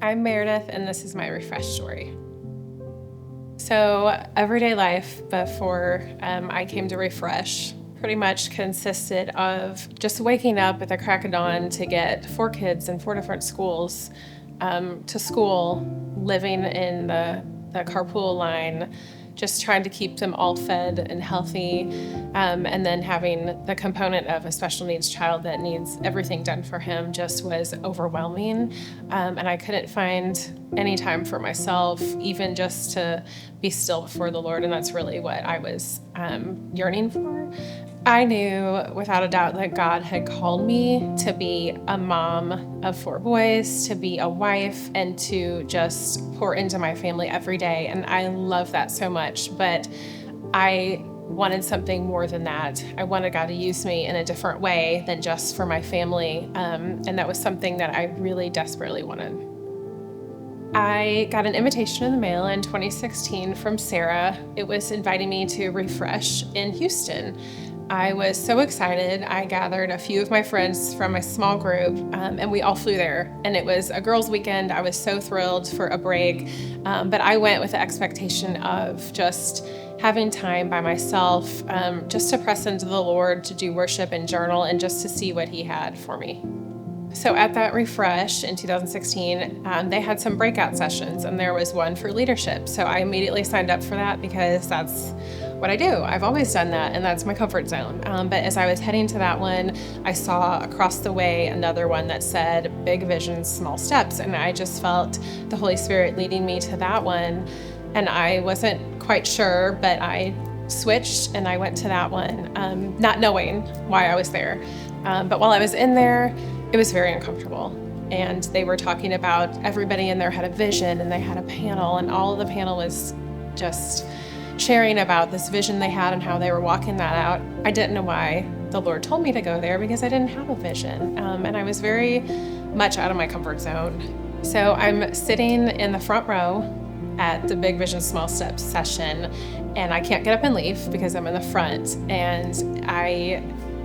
I'm Meredith, and this is my refresh story. So, everyday life before I came to Refresh pretty much consisted of just waking up at the crack of dawn to get 4 kids in 4 different schools to school, living in the carpool line, just trying to keep them all fed and healthy, and then having the component of a special needs child that needs everything done for him just was overwhelming, and I couldn't find any time for myself, even just to be still before the Lord, and that's really what I was yearning for. I knew without a doubt that God had called me to be a mom of 4 boys, to be a wife, and to just pour into my family every day. And I love that so much, but I wanted something more than that. I wanted God to use me in a different way than just for my family. And that was something that I really desperately wanted. I got an invitation in the mail in 2016 from Sarah. It was inviting me to Refresh in Houston. I was so excited. I gathered a few of my friends from my small group, and we all flew there. And it was a girls' weekend. I was so thrilled for a break, but I went with the expectation of just having time by myself, just to press into the Lord, to do worship and journal, and just to see what He had for me. So at that Refresh in 2016, they had some breakout sessions, and there was one for leadership. So I immediately signed up for that because that's what I do. I've always done that, and that's my comfort zone. But as I was heading to that one, I saw across the way another one that said big visions, small steps. And I just felt the Holy Spirit leading me to that one. And I wasn't quite sure, but I switched and I went to that one, not knowing why I was there. But while I was in there, it was very uncomfortable. And they were talking about everybody in there had a vision, and they had a panel, and all of the panel was just sharing about this vision they had and how they were walking that out. I didn't know why the Lord told me to go there because I didn't have a vision. And I was very much out of my comfort zone. So I'm sitting in the front row at the Big Vision Small Steps session, and I can't get up and leave because I'm in the front. And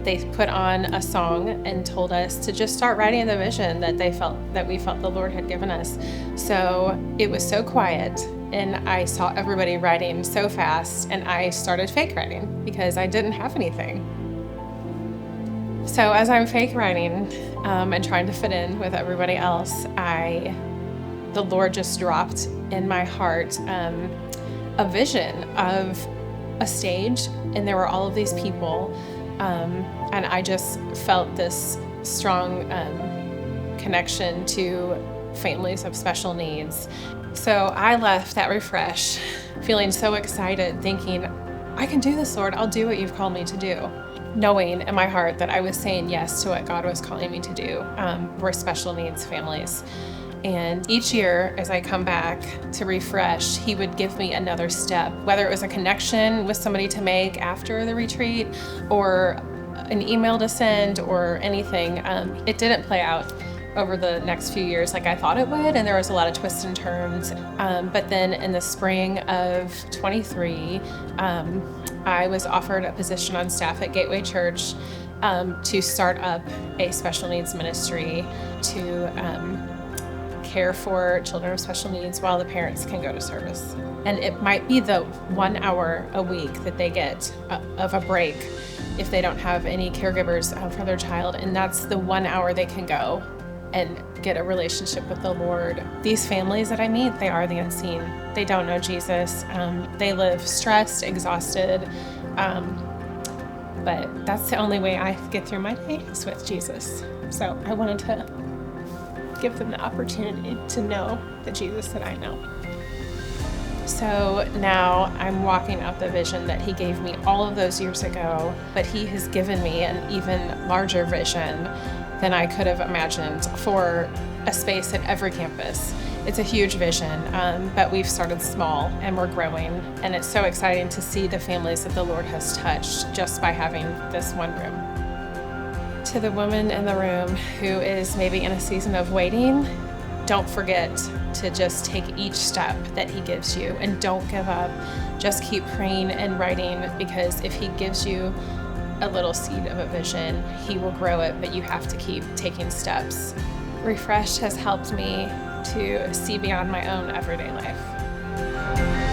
they put on a song and told us to just start writing the vision that we felt the Lord had given us. So it was so quiet, and I saw everybody writing so fast, and I started fake writing because I didn't have anything. So as I'm fake writing and trying to fit in with everybody else, the Lord just dropped in my heart a vision of a stage, and there were all of these people. And I just felt this strong connection to families of special needs. So I left that Refresh feeling so excited, thinking, I can do this, Lord. I'll do what you've called me to do. Knowing in my heart that I was saying yes to what God was calling me to do for special needs families. And each year, as I come back to Refresh, He would give me another step, whether it was a connection with somebody to make after the retreat or an email to send or anything. It didn't play out over the next few years like I thought it would, and there was a lot of twists and turns. But then in the spring of 23, I was offered a position on staff at Gateway Church to start up a special needs ministry to care for children with special needs while the parents can go to service. And it might be the 1 hour a week that they get of a break if they don't have any caregivers for their child. And that's the 1 hour they can go and get a relationship with the Lord. These families that I meet, they are the unseen. They don't know Jesus. They live stressed, exhausted. But that's the only way I get through my day is with Jesus. So I wanted to give them the opportunity to know the Jesus that I know. So now I'm walking out the vision that He gave me all of those years ago, but He has given me an even larger vision than I could have imagined for a space at every campus. It's a huge vision, but we've started small and we're growing, and it's so exciting to see the families that the Lord has touched just by having this one room. To the woman in the room who is maybe in a season of waiting, don't forget to just take each step that He gives you, and don't give up. Just keep praying and writing, because if He gives you a little seed of a vision, He will grow it, but you have to keep taking steps. Refresh has helped me to see beyond my own everyday life.